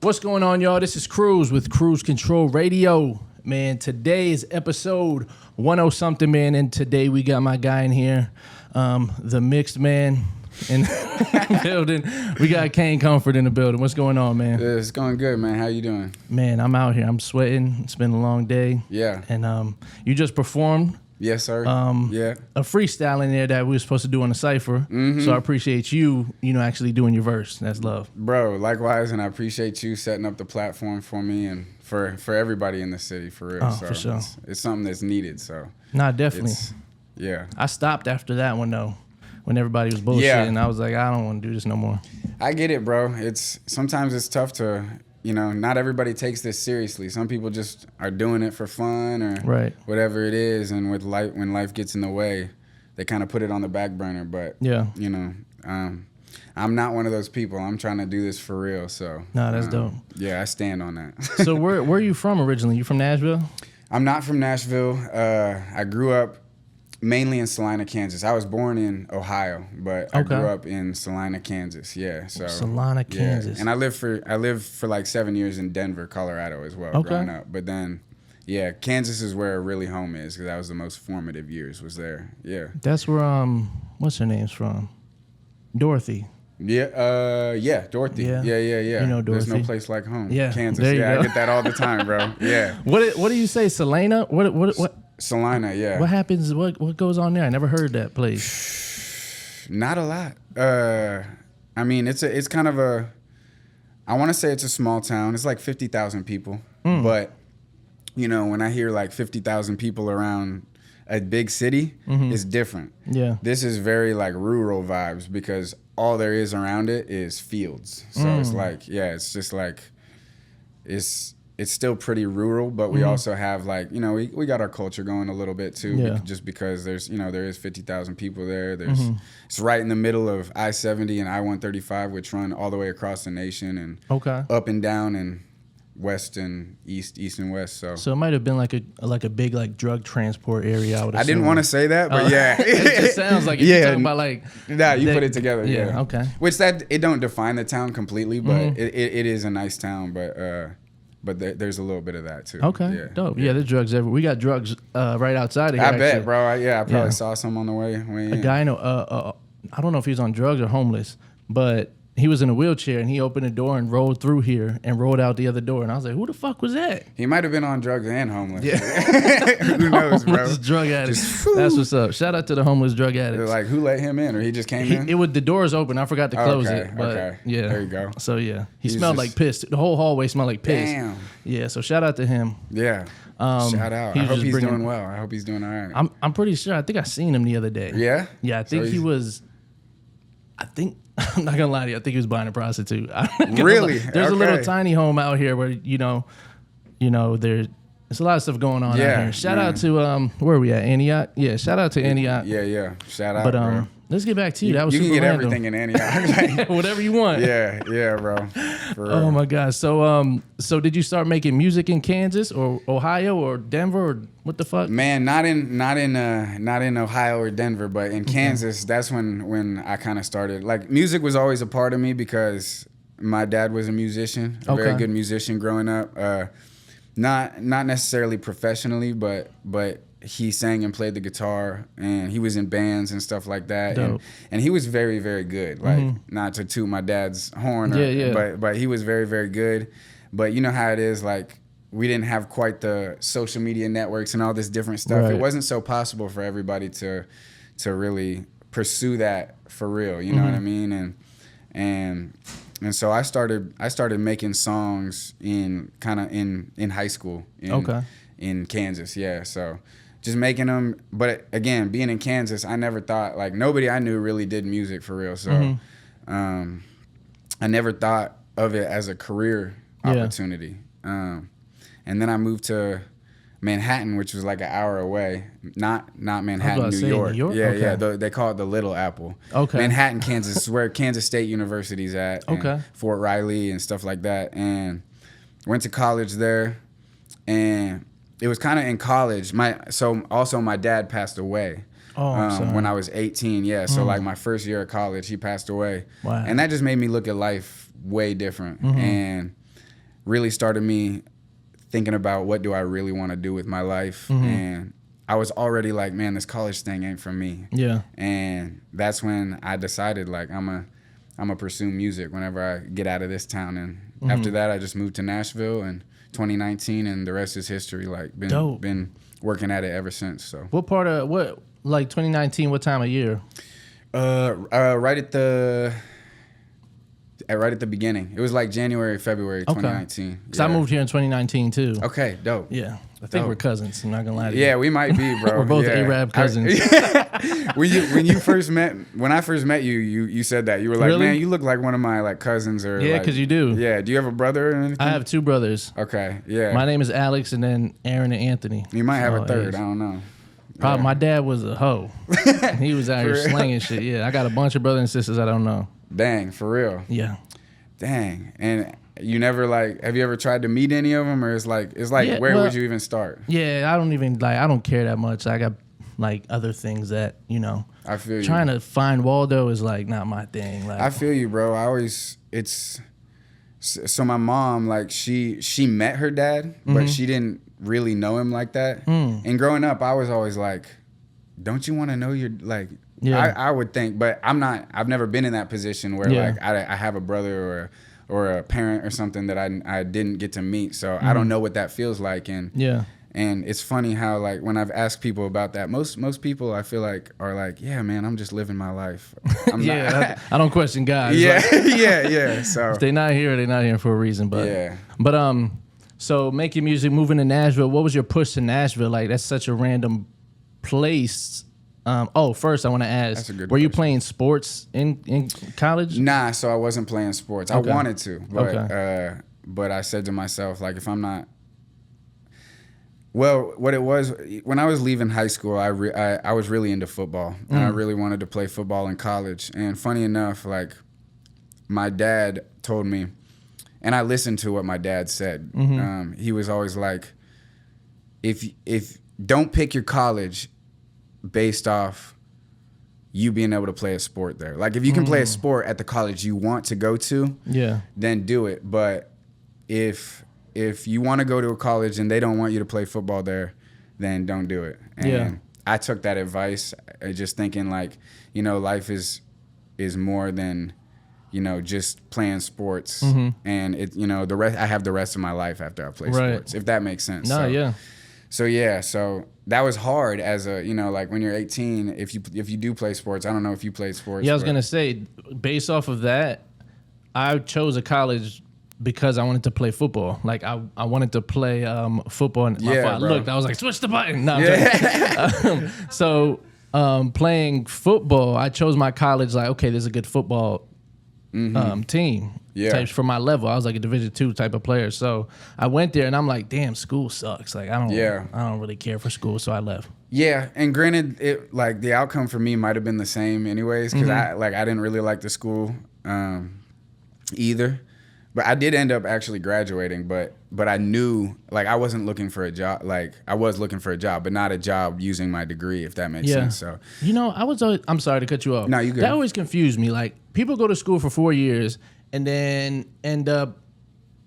What's going on, y'all? This is Cruz with Cruise Control Radio. Man, today is episode 10-something, man, and today we got my guy in here, the mixed man in the building. We got Kane Comfort in the building. What's going on, man? Yeah, it's going good, man. How you doing? Man, I'm out here. I'm sweating. It's been a long day. Yeah. And you just performed. Yes, sir. A freestyle in there that we were supposed to do on the cypher. Mm-hmm. So I appreciate you, actually doing your verse. That's love. Bro, likewise, and I appreciate you setting up the platform for me and for everybody in the city, for real. Oh, so for sure. It's something that's needed, so. Nah, definitely. Yeah. I stopped after that one, though, when everybody was bullshitting. And I was like, I don't want to do this no more. I get it, bro. Sometimes it's tough to, not everybody takes this seriously. Some people just are doing it for fun or whatever it is, and when life gets in the way, they kind of put it on the back burner. But I'm not one of those people. I'm trying to do this for real. So that's dope. Yeah, I stand on that. So where are you from originally? You from Nashville? I'm not from Nashville. I grew up mainly in Salina, Kansas. I was born in Ohio, but I grew up in Salina, Kansas. Yeah, so Salina, Kansas. And I lived for like 7 years in Denver, Colorado as well, growing up. But then, Kansas is where really home is, because that was the most formative years was there. Yeah. That's where what's her name's from? Dorothy. Yeah, Dorothy. Yeah. You know Dorothy. There's no place like home. Yeah, Kansas. there you go. I get that all the time, bro. Yeah. What do you say, Salina? What? Salina, yeah. What happens? What goes on there? I never heard that place. Not a lot. I mean, it's kind of I want to say it's a small town. It's like 50,000 people. But, when I hear like 50,000 people around a big city, it's different. Yeah. This is very like rural vibes, because all there is around it is fields. So it's like, it's just like, it's still pretty rural, but we also have like, we got our culture going a little bit too, just because there's, there is 50,000 people there. It's right in the middle of I-70 and I-135, which run all the way across the nation and up and down and west and east and west. So it might have been like a big like drug transport area. I didn't want to say that, but it just sounds like you're talking about like. Nah, you put it together. Yeah. Okay. Which it don't define the town completely, but it is a nice town, but there's a little bit of that too. Okay. Yeah. Dope. Yeah, there's drugs everywhere. We got drugs right outside of here. I bet, bro. I probably saw some on the way in. A guy I know, I don't know if he was on drugs or homeless, but he was in a wheelchair and he opened the door and rolled through here and rolled out the other door. And I was like, who the fuck was that? He might have been on drugs and homeless. Yeah. Who knows, bro? Homeless drug addict. That's what's up. Shout out to the homeless drug addicts. Like, who let him in, or he just came in? The doors open. I forgot to close it. But yeah. There you go. So yeah, he smelled like piss. The whole hallway smelled like piss. Damn. Yeah. So shout out to him. Yeah. Shout out. I hope he's doing well. I hope he's doing all right. I'm pretty sure. I think I seen him the other day. Yeah. Yeah. I think he was. I'm not gonna lie to you. I think he was buying a prostitute. Really? There's a little tiny home out here where there's a lot of stuff going on out here. Shout out to where are we at? Antioch. Yeah. Shout out to Antioch. Yeah. Shout out. But bro. Let's get back to you. That was you super can get random. everything in Antioch. Whatever you want. Yeah, bro. For real. Oh my God. So did you start making music in Kansas or Ohio or Denver or what the fuck? Man, not in Ohio or Denver, but in Kansas. That's when I kind of started. Like, music was always a part of me because my dad was a musician, a very good musician growing up. Not necessarily professionally, but he sang and played the guitar, and he was in bands and stuff like that. And he was very, very good. Like, not to toot my dad's horn, but he was very, very good. But you know how it is, like, we didn't have quite the social media networks and all this different stuff. Right. It wasn't so possible for everybody to really pursue that for real. You know what I mean? And so I started making songs in high school in Kansas. Yeah, so just making them. But again, being in Kansas, I never thought, like, nobody I knew really did music for real. So I never thought of it as a career opportunity. And then I moved to Manhattan, which was like an hour away. Not Manhattan, New York. Yeah. They call it the Little Apple. Okay. Manhattan, Kansas is where Kansas State University's at. Okay. Fort Riley and stuff like that. And went to college there. And it was kind of in college. My dad passed away. When I was 18, so like my first year of college, he passed away. Wow. And that just made me look at life way different. really started me thinking about what do I really want to do with my life. And I was already like, man, this college thing ain't for me. Yeah. And that's when I decided like I'm a pursue music whenever I get out of this town. And after that, I just moved to Nashville in 2019, and the rest is history. Like been working at it ever since. So like 2019? What time of year? Right at the beginning. It was like January, February 2019. Because I moved here in 2019 too. Okay, dope. Yeah. I think we're cousins. I'm not gonna lie to you. Yeah, we might be, bro. We're both Arab cousins. When I first met you, you said that. You were like, Really? man, you look like one of my like cousins or Yeah, like, because you do. Yeah. Do you have a brother or anything? I have 2 brothers. Okay. Yeah. My name is Alex, and then Aaron and Anthony. You might have a third. Age. I don't know. Probably my dad was a hoe. He was out here slanging shit. Yeah, I got a bunch of brothers and sisters I don't know. Dang, for real. Yeah. Dang. And you never like, have you ever tried to meet any of them, or it's like Yeah, where would you even start? Yeah, I don't care that much. I got like other things that, I feel you. Trying to find Waldo is like not my thing. Like I feel you, bro. So my mom, like she met her dad, but she didn't really know him like that. And growing up, I was always like, don't you want to know your, like, I would think, but I've never been in that position where like I have a brother or a parent or something that I didn't get to meet. So I don't know what that feels like. And it's funny how like when I've asked people about that, most people I feel like are like, yeah, man, I'm just living my life. I'm not, I don't question God. Yeah, like, yeah. So if they're not here for a reason. But so making music, moving to Nashville. What was your push to Nashville? Like that's such a random place. First I want to ask, were you playing sports in college? Nah, so I wasn't playing sports. I wanted to, but I said to myself, like, if I'm not. Well, what it was, when I was leaving high school, I was really into football, and I really wanted to play football in college. And funny enough, like, my dad told me, and I listened to what my dad said. He was always like, if don't pick your college based off you being able to play a sport there. Like, if you can play a sport at the college you want to go to, then do it. But if you want to go to a college and they don't want you to play football there, then don't do it. And I took that advice, just thinking like, life is more than, just playing sports. And it, the rest, I have the rest of my life after I play sports, if that makes sense. So that was hard as a, like when you're 18, if you do play sports. I don't know if you played sports. Yeah, I was going to say, based off of that, I chose a college because I wanted to play football. Like I wanted to play football. And I looked, I was like, switch the button. No, playing football, I chose my college like, okay, there's a good football team. Types for my level. I was like a Division II type of player. So I went there and I'm like, damn, school sucks. Like I don't really care for school, so I left. Yeah, and granted, it like the outcome for me might have been the same anyways, because I didn't really like the school either. But I did end up actually graduating, but I knew like I wasn't looking for a job. Like I was looking for a job, but not a job using my degree, if that makes sense. So I'm sorry to cut you off. No, you good. That always confused me. Like people go to school for 4 years and then end up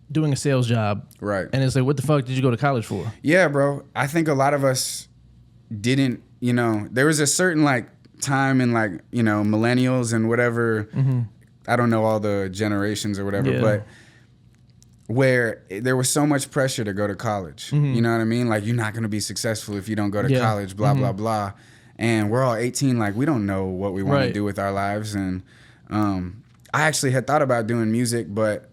doing a sales job. Right. And it's like, what the fuck did you go to college for? Yeah, bro. I think a lot of us didn't, there was a certain like time in like, millennials and whatever. I don't know all the generations or whatever, but where there was so much pressure to go to college. You know what I mean? Like, you're not going to be successful if you don't go to college, blah, blah, blah. And we're all 18, like, we don't know what we want to do with our lives. And I actually had thought about doing music, but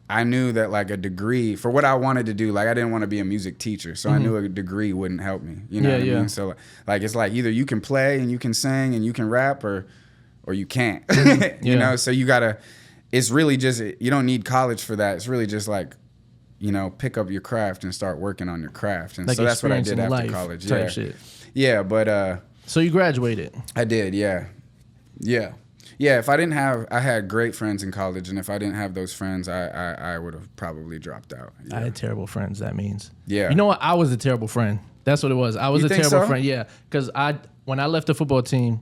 I knew that, like, a degree, for what I wanted to do, like, I didn't want to be a music teacher. So I knew a degree wouldn't help me. You know what I mean? So, like, it's like either you can play and you can sing and you can rap or you can't, you know? So you gotta, it's really just, you don't need college for that. It's really just like, pick up your craft and start working on your craft. And like so that's what I did after college. Type shit. Yeah, but. So you graduated? I did, yeah. Yeah, if I didn't have, I had great friends in college, and if I didn't have those friends, I would have probably dropped out. Yeah. I had terrible friends, that means. Yeah. You know what? I was a terrible friend. That's what it was. I was a terrible friend, yeah. Because when I left the football team,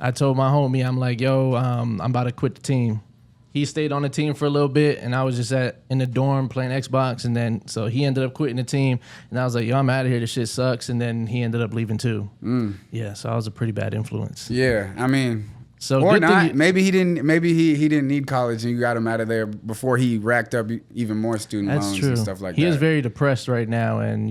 I told my homie, I'm like, yo, I'm about to quit the team. he stayed on the team for a little bit, and I was just in the dorm playing Xbox, and then so he ended up quitting the team, and I was like, yo, I'm out of here. This shit sucks, and then he ended up leaving too. Yeah, so I was a pretty bad influence. Yeah, I mean. So or not. Maybe he didn't. Maybe he didn't need college, and you got him out of there before he racked up even more student loans and stuff like that. He is very depressed right now, and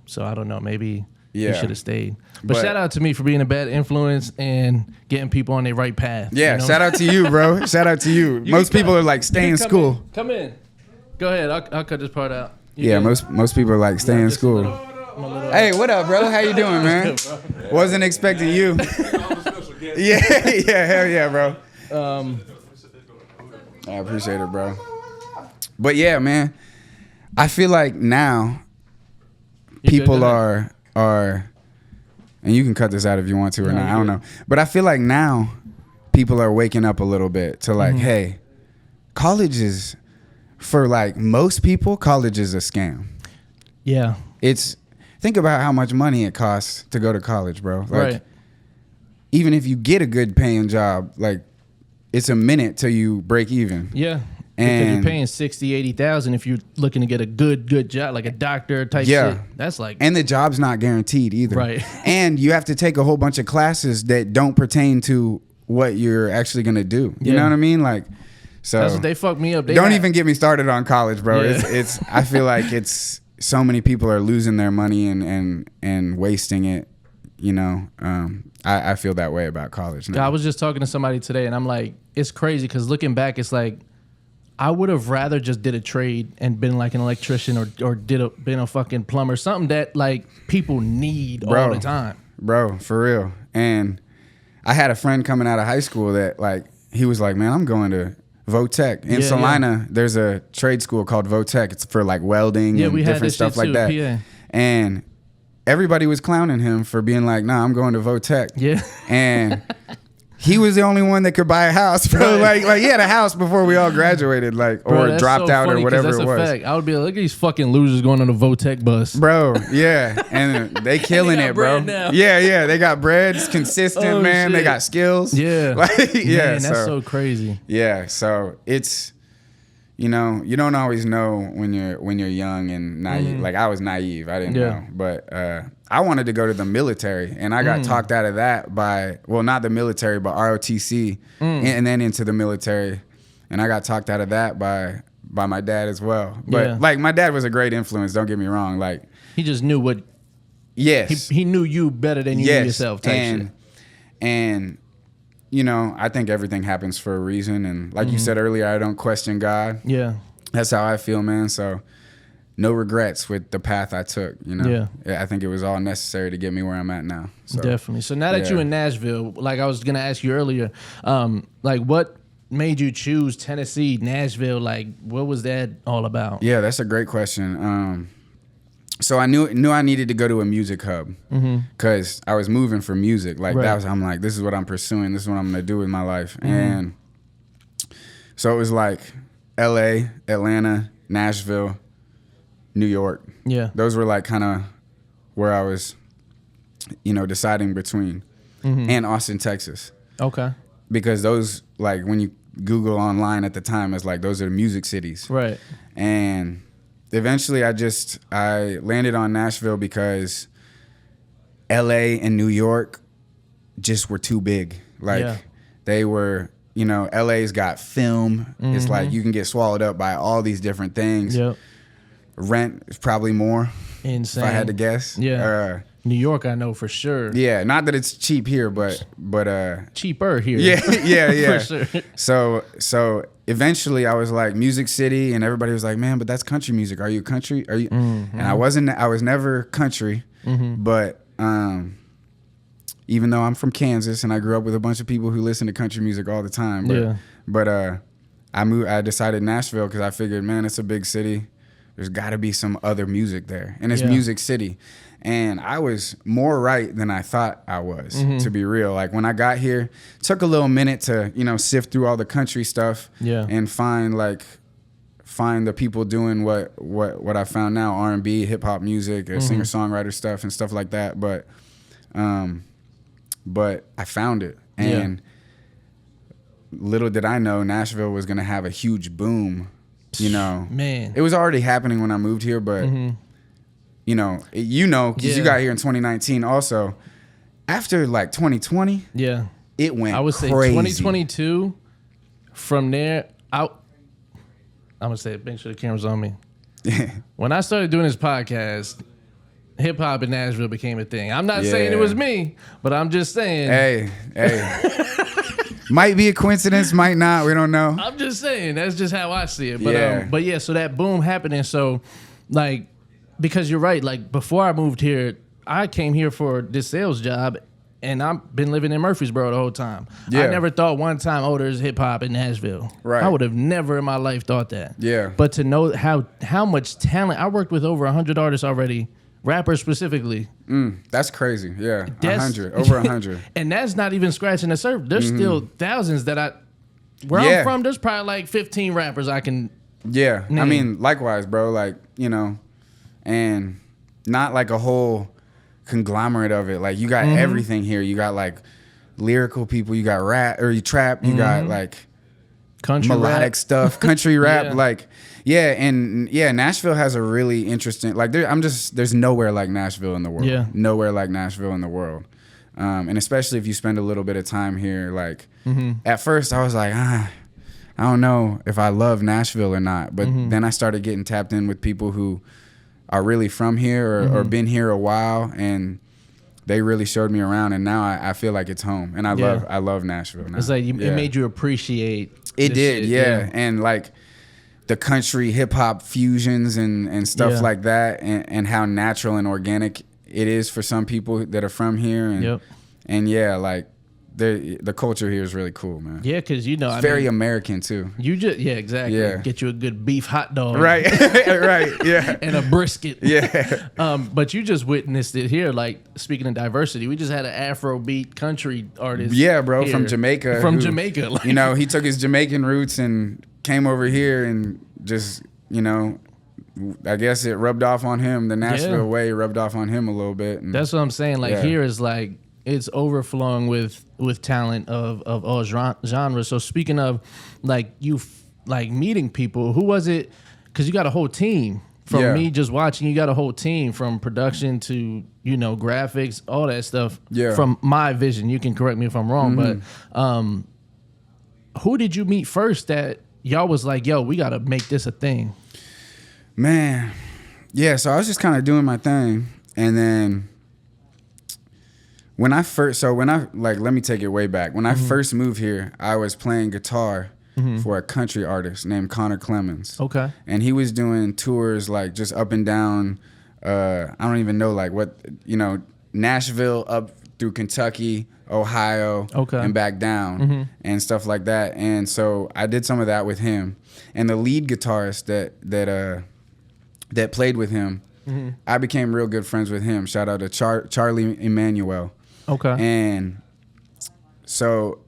so I don't know. Maybe he should have stayed. But shout out to me for being a bad influence and getting people on their right path. Yeah, shout out to you, bro. Shout out to you. Most people are like, stay in school. Come in. Go ahead. I'll cut this part out. Most people are like, stay in school. Hey, what up, bro? How you doing, man? Wasn't expecting you. Yeah, hell yeah, bro. I appreciate it, bro. But yeah, man, I feel like now people are, and you can cut this out if you want to or not. I don't know. But I feel like now people are waking up a little bit to like, hey, college is, for like most people, college is a scam. Yeah. Think about how much money it costs to go to college, bro. Like, right. Even if you get a good paying job, like it's a minute till you break even. Yeah. Because you're paying 60, 80,000 if you're looking to get a good job, like a doctor type shit. That's like, and the job's not guaranteed either. Right. And you have to take a whole bunch of classes that don't pertain to what you're actually gonna do. You know what I mean? Like, so that's what they fucked me up. Don't even get me started on college, bro. Yeah. It's I feel like it's so many people are losing their money and wasting it. I feel that way about college now. I was just talking to somebody today, and I'm like, it's crazy because looking back, it's like I would have rather just did a trade and been like an electrician or been a fucking plumber, something that like people need all the time. Bro, for real. And I had a friend coming out of high school that like he was like, man, I'm going to Votech. In Salina, there's a trade school called Votech. It's for like welding and different stuff like that. PA. And everybody was clowning him for being like, nah, I'm going to Votech. Yeah. And he was the only one that could buy a house, bro. Right. Like he had a house before we all graduated, like, or dropped out or whatever it was. Fact. I would be like, look at these fucking losers going on the Votech bus. Bro, yeah. And they killing it, bro. Now. Yeah. They got bread. It's consistent, man. Shit. They got skills. Yeah. Like, yeah. Man, that's so crazy. Yeah. So it's, you don't always know when you're young and naive. Like I was naive. I didn't know. But I wanted to go to the military, and I got talked out of that by, well, not the military, but ROTC, and then into the military. And I got talked out of that by my dad as well. But like my dad was a great influence, don't get me wrong. Like he just knew what he knew you better than you knew yourself type shit. And I think everything happens for a reason. And like you said earlier, I don't question God. Yeah. That's how I feel, man. So no regrets with the path I took, Yeah, I think it was all necessary to get me where I'm at now. So, definitely. So now that you're in Nashville, like I was going to ask you earlier, like what made you choose Tennessee, Nashville? Like what was that all about? Yeah, that's a great question. So I knew I needed to go to a music hub because I was moving for music. Like I'm like, this is what I'm pursuing. This is what I'm going to do with my life. And so it was like LA, Atlanta, Nashville, New York. Yeah. Those were like kind of where I was, deciding between. And Austin, Texas. Okay. Because those, like when you Google online at the time, it's like those are the music cities. Right. And eventually I landed on Nashville because LA and New York just were too big. Like they were, LA's got film. It's like you can get swallowed up by all these different things. Yep. Rent is probably more. Insane. If I had to guess. Yeah. New York, I know for sure. Yeah, not that it's cheap here, but cheaper here. Yeah. For sure. So eventually I was like Music City, and everybody was like, man, but that's country music. Are you country? Are you? And I was never country, but even though I'm from Kansas and I grew up with a bunch of people who listen to country music all the time, I decided Nashville because I figured, man, it's a big city. There's got to be some other music there, and it's Music City. And I was more right than I thought I was, to be real. Like when I got here, it took a little minute to, sift through all the country stuff and find the people doing what I found now, R&B, hip hop music, singer-songwriter stuff and stuff like that. But I found it. And little did I know Nashville was gonna have a huge boom. You know, man, it was already happening when I moved here, but you know, because you got here in 2019. Also, after like 2020, it went. I would say 2022. From there out, I'm gonna say, make sure the camera's on me. When I started doing this podcast, hip hop in Nashville became a thing. I'm not saying it was me, but I'm just saying. Hey. Might be a coincidence, might not. We don't know. I'm just saying that's just how I see it. But yeah, so that boom happening. So, like, because you're right. Like before I moved here, I came here for this sales job, and I've been living in Murfreesboro the whole time. I never thought one time, oh, there's hip hop in Nashville. Right. I would have never in my life thought that. Yeah. But to know how much talent, I worked with over 100 artists already. Rappers specifically. That's crazy. Yeah. 100. Over 100. And that's not even scratching the surface. There's still thousands that I'm from, there's probably like 15 rappers I can name. I mean, likewise, bro. Like, you know, and not like a whole conglomerate of it. Like you got everything here. You got like lyrical people, you got rap or you trap, you got like country melodic rap stuff, country rap, like Nashville has a really interesting, like there's nowhere like Nashville in the world. Nowhere like Nashville in the world. And especially if you spend a little bit of time here, like at first I was like, I don't know if I love Nashville or not, but then I started getting tapped in with people who are really from here or been here a while, and they really showed me around, and now I feel like it's home, and I love Nashville now. It's like it made you appreciate it. Did shit, and like the country hip hop fusions and stuff like that, and how natural and organic it is for some people that are from here, and like the culture here is really cool, man. Yeah, because it's very American too. You just exactly. Get you a good beef hot dog, right, right, and a brisket, But you just witnessed it here. Like speaking of diversity, we just had an Afrobeat country artist, bro, from Jamaica. Jamaica, like, you know, he took his Jamaican roots and came over here and just, you know, I guess it rubbed off on him. The Nashville way rubbed off on him a little bit. And that's what I'm saying. Like here is like it's overflowing with talent of all genres. So speaking of like you like meeting people, who was it? Because you got a whole team. From me just watching, you got a whole team from production to, you know, graphics, all that stuff. Yeah. From my vision, you can correct me if I'm wrong, but who did you meet first that y'all was like, yo, we got to make this a thing? Man, so I was just kind of doing my thing, and then when I let me take it way back. When I first moved here, I was playing guitar for a country artist named Connor Clemens. Okay. And he was doing tours like just up and down, I don't even know like what, you know, Nashville up through Kentucky, Ohio, and back down and stuff like that. And so I did some of that with him. And the lead guitarist that played with him, I became real good friends with him. Shout out to Charlie Emmanuel. Okay. And so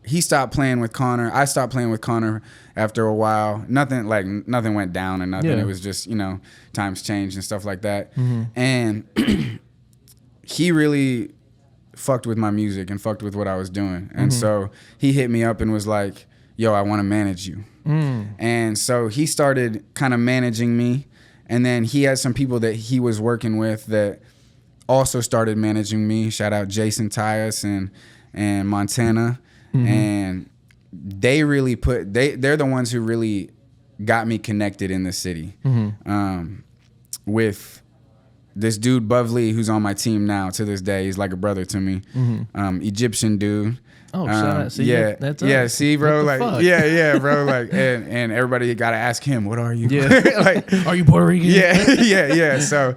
he stopped playing with Connor. I stopped playing with Connor after a while. Nothing went down or nothing. It was just, you know, times changed and stuff like that. And he really fucked with my music and fucked with what I was doing. And so he hit me up and was like, yo, I want to manage you. And so he started kind of managing me. And then he had some people that he was working with that also started managing me. Shout out Jason Tyus and Montana. And they really they're the ones who really got me connected in the city. With this dude Buvley, who's on my team now to this day. He's like a brother to me. Egyptian dude. Oh, shout out. See, that's see, bro, like, fuck? Bro, like, and everybody got to ask him, what are you? Like, are you Puerto Rican? Yeah. So,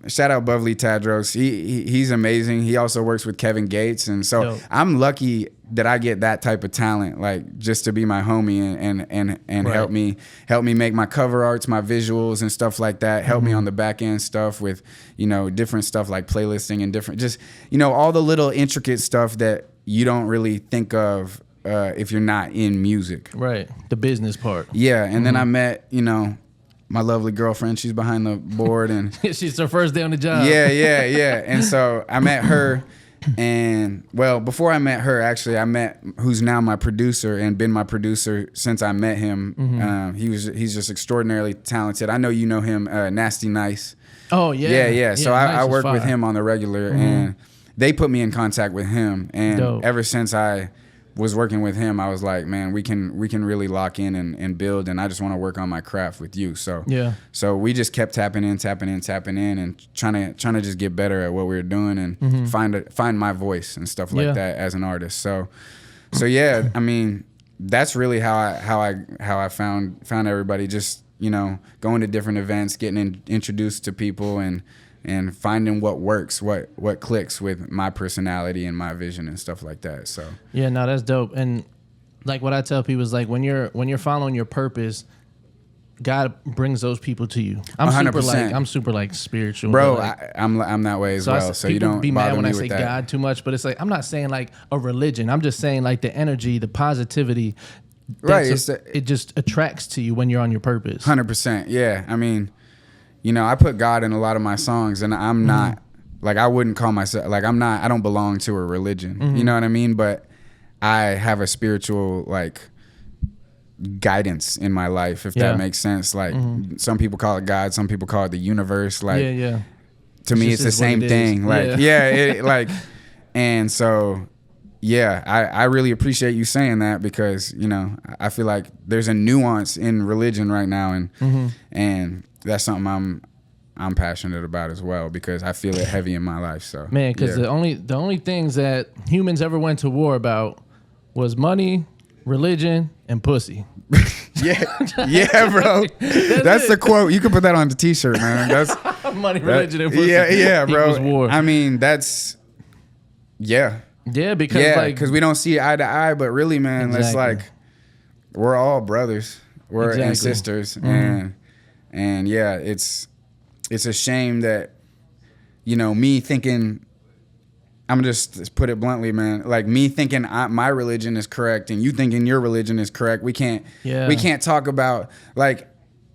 shout out Buvley Tadros. He's amazing. He also works with Kevin Gates, and so I'm lucky that I get that type of talent, like just to be my homie and help me make my cover arts, my visuals and stuff like that. Help me on the back end stuff with, you know, different stuff like playlisting and different, just, you know, all the little intricate stuff that you don't really think of if you're not in music. Right. The business part. Yeah. And then I met, you know, my lovely girlfriend. She's behind the board and she's her first day on the job. Yeah. And so I met her And well, before I met her, actually, I met who's now my producer and been my producer since I met him. He's just extraordinarily talented. I know you know him, Nasty Nice. Oh yeah, yeah. So Nice I work fire. with him on the regular, and they put me in contact with him. And Dope. ever since I was working with him, I was like, man, we can really lock in and build. And I just want to work on my craft with you. So so we just kept tapping in, and trying to just get better at what we were doing and find my voice and stuff like that as an artist. So yeah, I mean, that's really how I found everybody. Just, you know, going to different events, getting introduced to people, and finding what works, what clicks with my personality and my vision and stuff like that. So yeah, no, that's dope. And like what I tell people is like when you're following your purpose, God brings those people to you. I'm 100%. super like spiritual, bro. Like, I'm that way as well. So you don't be mad bother when me I with say that. God too much, but it's like I'm not saying like a religion. I'm just saying like the energy, the positivity. Right. It just attracts to you when you're on your purpose. 100%. Yeah. I mean, you know, I put God in a lot of my songs, and I'm not like, I wouldn't call myself like, I don't belong to a religion. You know what I mean? But I have a spiritual like guidance in my life, if that makes sense. Like some people call it God, some people call it the universe. Like to me, it's the same thing. Like like, and so yeah, I really appreciate you saying that, because, you know, I feel like there's a nuance in religion right now, and that's something I'm passionate about as well, because I feel it heavy in my life. So man, because the only things that humans ever went to war about was money, religion, and pussy. yeah, bro. That's the quote. You can put that on the T-shirt, man. That's money, religion, and pussy. Yeah, bro. Equals war. I mean, that's because we don't see eye to eye, but really, man, it's like we're all brothers, and sisters, and yeah, it's a shame that, you know, me thinking, I'm just put it bluntly, man, like me thinking my religion is correct and you thinking your religion is correct. We can't talk about, like,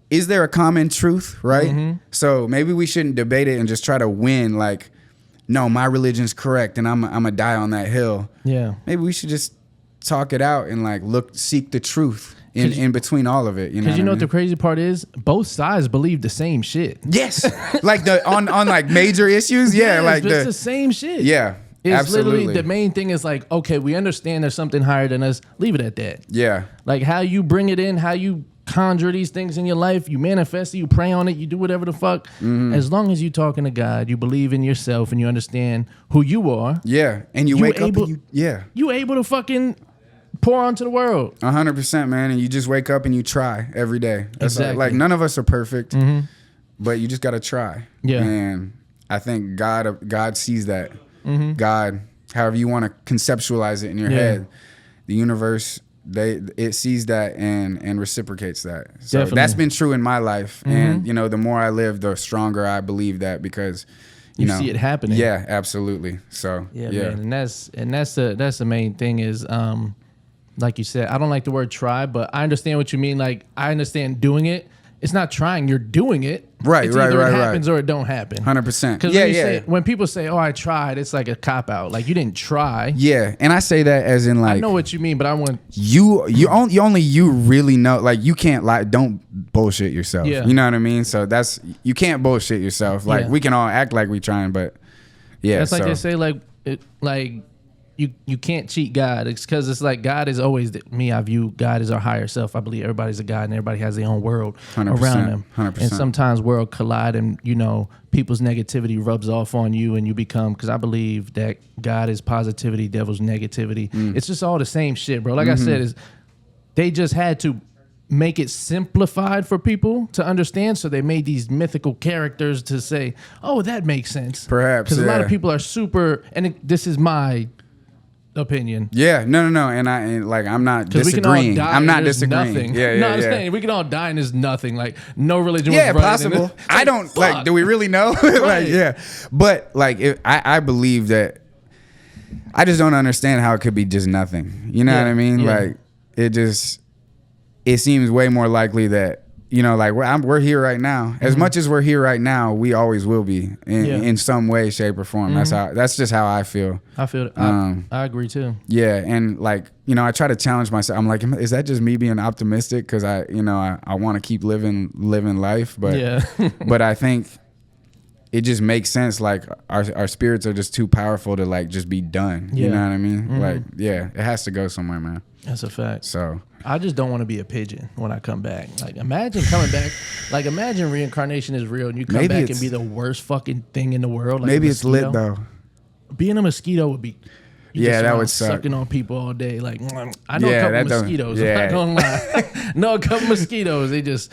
is there a common truth, right? So maybe we shouldn't debate it and just try to win, like, no, my religion's correct and I'm gonna die on that hill. Yeah. Maybe we should just talk it out and like seek the truth in between all of it. Because you know what the crazy part is? Both sides believe the same shit. Yes. Like on like major issues. Yeah. Yes, like it's the same shit. Yeah. It's absolutely. Literally the main thing is like, okay, we understand there's something higher than us. Leave it at that. Yeah. Like how you bring it in, how you conjure these things in your life, you manifest it, you pray on it, you do whatever the fuck. As long as you talking to God, you believe in yourself and you understand who you are. Yeah. And you wake up and you able to fucking pour onto the world. 100%, man. And you just wake up and you try every day. That's like none of us are perfect, but you just got to try. Yeah. And I think God sees that. God, however you want to conceptualize it in your head, the universe, it sees that and reciprocates that. So definitely. That's been true in my life. And, you know, the more I live, the stronger I believe that, because you know, see it happening. Yeah, absolutely. So yeah. Man. And that's the main thing is, like you said, I don't like the word try, but I understand what you mean. Like, I understand doing it. It's not trying, you're doing it. Right, it's right, either right. It happens or it don't happen. 100%. Because when people say, "Oh, I tried," it's like a cop out. Like you didn't try. Yeah, and I say that as in like, I know what you mean, but I want you only you really know. Like you can't lie. Don't bullshit yourself. Yeah. You know what I mean. So you can't bullshit yourself. Like we can all act like we trying, but yeah. That's like they say like. You can't cheat God. It's because it's like God is always I view God as our higher self. I believe everybody's a God and everybody has their own world 100%, around them. 100%. And sometimes world collide and, you know, people's negativity rubs off on you and you become, because I believe that God is positivity, devil's negativity. It's just all the same shit, bro. Like I said, they just had to make it simplified for people to understand, so they made these mythical characters to say, oh, that makes sense. Perhaps. Because a lot of people are super, and this is my opinion. Yeah, no, and I'm not disagreeing. I'm not disagreeing. Nothing. Yeah, no, I'm saying we can all die and there's nothing. Like no religion. Yeah, was possible. I don't fuck. like. Do we really know? Like, yeah, but like, I believe that. I just don't understand how it could be just nothing. You know what I mean? Yeah. Like it seems way more likely that you know, like we're here right now. As much as we're here right now, we always will be in some way, shape, or form. That's just how I feel. I feel it. I agree too. Yeah, and like, you know, I try to challenge myself. I'm like, is that just me being optimistic? Because I want to keep living life, but but I think it just makes sense. Like our spirits are just too powerful to like just be done. You know what I mean? Like, it has to go somewhere, man. That's a fact. So I just don't want to be a pigeon when I come back. Like, imagine coming back. Like, imagine reincarnation is real and you come back and be the worst fucking thing in the world. Like maybe it's lit though. Being a mosquito would be. That would suck. Sucking on people all day. Like, I know a couple mosquitoes. I'm not gonna lie. No, a couple mosquitoes. They just.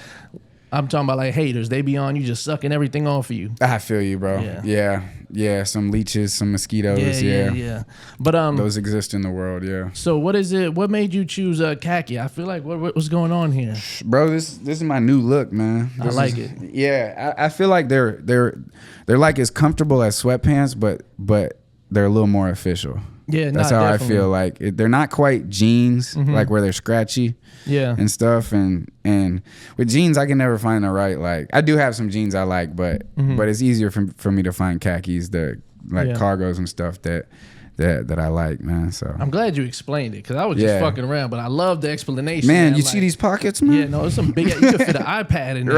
I'm talking about like haters. They be on you just sucking everything off of you. I feel you, bro. Yeah. Some leeches, some mosquitoes. Yeah. But those exist in the world. Yeah. So what is it? What made you choose khaki? I feel like what's going on here, bro? This is my new look, man. I like it. Yeah, I feel like they're like as comfortable as sweatpants, but they're a little more official. Yeah, that's how definitely. I feel. Like they're not quite jeans, like where they're scratchy, and stuff. And with jeans, I can never find the right. Like I do have some jeans I like, but it's easier for me to find khakis, the like cargos and stuff that I like, man. So I'm glad you explained it because I was just fucking around, but I love the explanation. Man, you see these pockets, man? Yeah, no, it's some big. You can fit an iPad in there.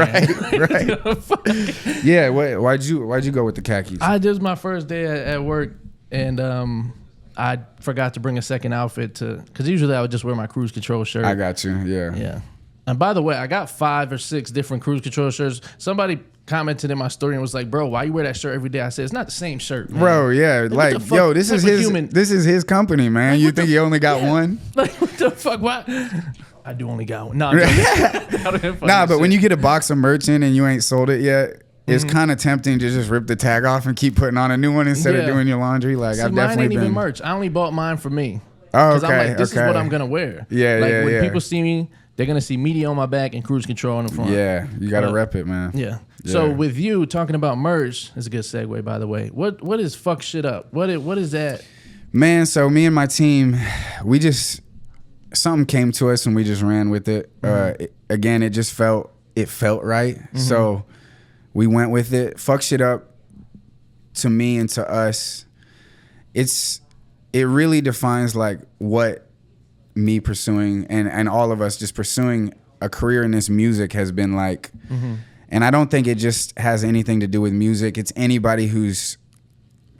Right. Yeah. Why'd you go with the khakis? This was my first day at work, and I forgot to bring a second outfit because usually I would just wear my cruise control shirt. I got you. Yeah. Yeah. And by the way, I got 5 or 6 different cruise control shirts. Somebody commented in my story and was like, "Bro, why you wear that shirt every day?" I said, "It's not the same shirt, man." Bro, yeah, like yo, this is his company, man. You think he only got one? Like what the fuck? Why? I do only got one. Nah, but when you get a box of merch in and you ain't sold it yet. It's kind of tempting to just rip the tag off and keep putting on a new one instead of doing your laundry. Like I've definitely mine ain't been. even merch. I only bought mine for me. Oh, okay. I'm like, this is what I'm gonna wear. Yeah, like when people see me, they're gonna see media on my back and cruise control on the front. Yeah, you gotta rep it, man. Yeah. So with you talking about merch, is a good segue, by the way. What is fuck shit up? What is that? Man, so me and my team, we just something came to us and we just ran with it. Again, it just felt right. So. We went with it. Fuck shit up to me and to us. It really defines like what me pursuing and all of us just pursuing a career in this music has been like. And I don't think it just has anything to do with music. It's anybody who's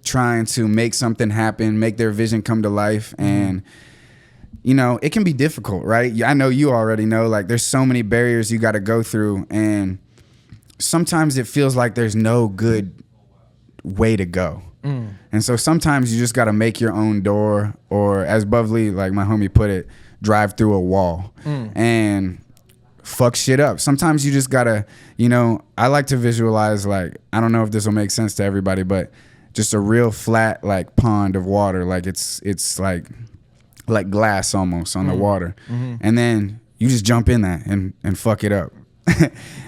trying to make something happen, make their vision come to life. And, you know, it can be difficult, right? I know you already know, like there's so many barriers you got to go through. And sometimes it feels like there's no good way to go. And so sometimes you just got to make your own door, or as Bubbly, like my homie put it, drive through a wall and fuck shit up. Sometimes you just got to, you know, I like to visualize, like, I don't know if this will make sense to everybody, but just a real flat like pond of water. Like it's like glass almost on the water. And then you just jump in that and fuck it up.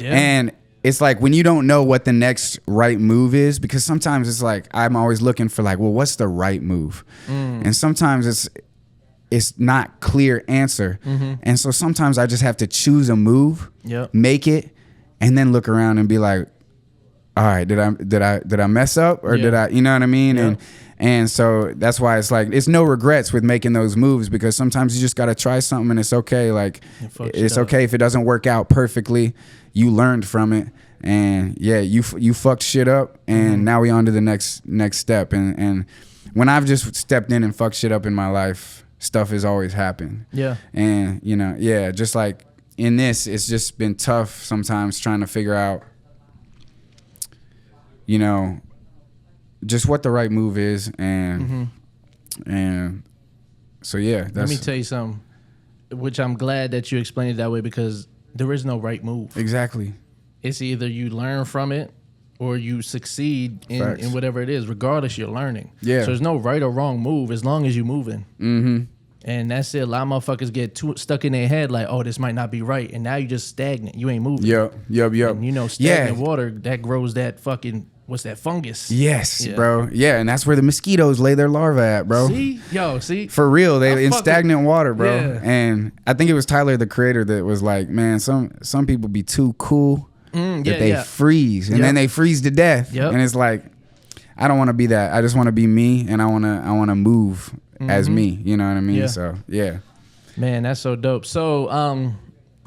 And it's like when you don't know what the next right move is, because sometimes it's like I'm always looking for like, well, what's the right move? And sometimes it's not clear answer. And so sometimes I just have to choose a move, make it, and then look around and be like, all right, did I mess up or did I, you know what I mean? And so that's why it's like, it's no regrets with making those moves, because sometimes you just got to try something and it's okay. Like it's okay if it doesn't work out perfectly. You learned from it, and you fucked shit up, and now we on to the next step. And when I've just stepped in and fucked shit up in my life, stuff has always happened. Yeah. And you know, just like in this, it's just been tough sometimes trying to figure out, you know, just what the right move is, and so let me tell you something, which I'm glad that you explained it that way, because there is no right move. Exactly. It's either you learn from it or you succeed in whatever it is. Regardless, you're learning. Yeah. So there's no right or wrong move as long as you're moving. And that's it. A lot of motherfuckers get too stuck in their head like, oh, this might not be right. And now you're just stagnant. You ain't moving. Yep. And you know, stagnant water, that grows that fucking what's that, fungus? Yes, bro. Yeah, and that's where the mosquitoes lay their larvae at, bro. See? For real, they in stagnant water, bro. Yeah. And I think it was Tyler, the creator, that was like, man, some people be too cool that they freeze, and then they freeze to death. And it's like, I don't want to be that. I just want to be me, and I want to move as me. You know what I mean? Yeah. So yeah. Man, that's so dope. So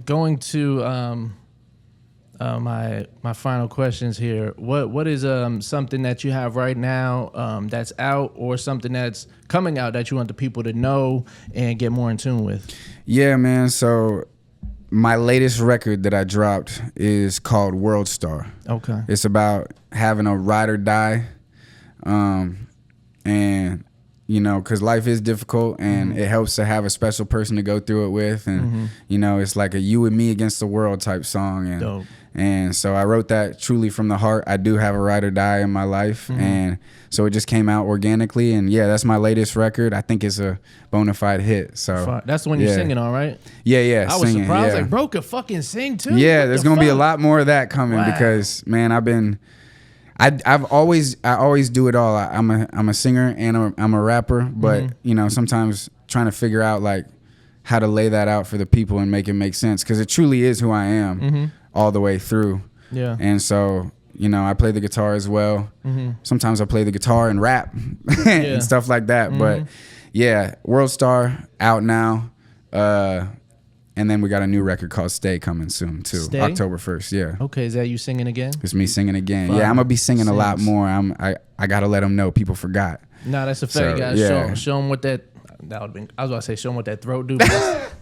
going to my final questions here. What is something that you have right now that's out, or something that's coming out that you want the people to know and get more in tune with? Yeah, man. So my latest record that I dropped is called World Star. Okay. It's about having a ride or die, and you know, because life is difficult, and it helps to have a special person to go through it with, and you know, it's like a you and me against the world type song, and dope. And so I wrote that truly from the heart. I do have a ride or die in my life, and so it just came out organically, and yeah, that's my latest record. I think it's a bona fide hit. So that's the one you're singing on, right? Yeah. I was singing, surprised, like, bro could fucking sing too. Yeah, there's gonna be a lot more of that coming because, man, I always do it all. I'm a singer and I'm a rapper, but you know, sometimes trying to figure out like how to lay that out for the people and make it make sense, because it truly is who I am all the way through. Yeah. And so, you know, I play the guitar as well. Sometimes I play the guitar and rap and stuff like that. But yeah, World Star out now. And then we got a new record called Stay coming soon too. Stay? October 1st, yeah. Okay, is that you singing again? It's me singing again. Yeah, I'm gonna be singing a lot more. I gotta let them know. People forgot. No, that's a fact. You gotta show them what that would've been. I was about to say show them what that throat do.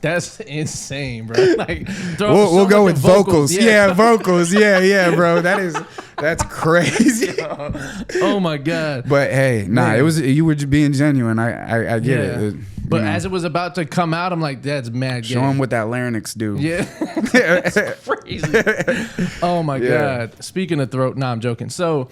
That's insane, bro. Like we'll go with vocals. Yeah, vocals. Yeah, bro. That's crazy. Oh my god. But hey, nah, it was, you were just being genuine. I get it. But as it was about to come out, I'm like, that's mad gay. Show them what that larynx do. Yeah. That's crazy. Oh my God. Speaking of throat, I'm joking. So,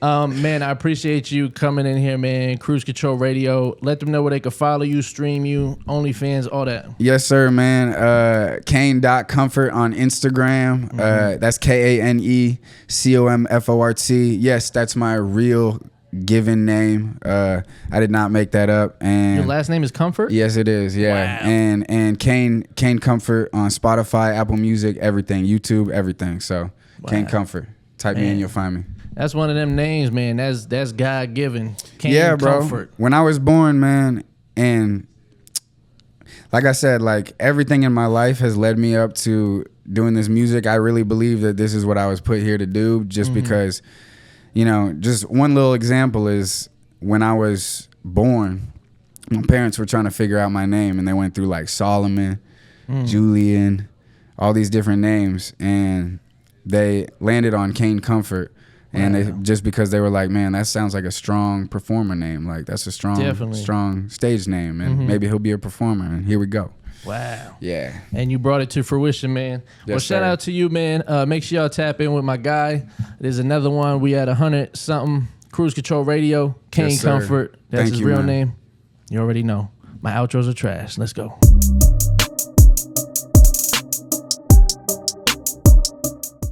man, I appreciate you coming in here, man. Cruise Control Radio. Let them know where they can follow you, stream you, OnlyFans, all that. Yes, sir, man. Kane.Comfort on Instagram. That's KaneComfort. Yes, that's my real given name. I did not make that up. And your last name is Comfort? Yes, it is. Yeah. Wow. And Kane Comfort on Spotify, Apple Music, everything, YouTube, everything. So Kane Comfort. Type me in, you'll find me. That's one of them names, man. That's God given. Kane Comfort. When I was born, man, and like I said, like everything in my life has led me up to doing this music. I really believe that this is what I was put here to do, just because, you know, just one little example is when I was born, my parents were trying to figure out my name, and they went through like Solomon, Julian, all these different names, and they landed on Kane Comfort. And they, just because they were like, man, that sounds like a strong performer name. Like, that's a strong stage name, and maybe he'll be a performer, and here we go. Wow. Yeah. And you brought it to fruition, man. Yes, well, shout out to you, man. Make sure y'all tap in with my guy. There's another one. We at 100-something. Cruise Control Radio. Kane Comfort. That's his real name. You already know. My outros are trash. Let's go.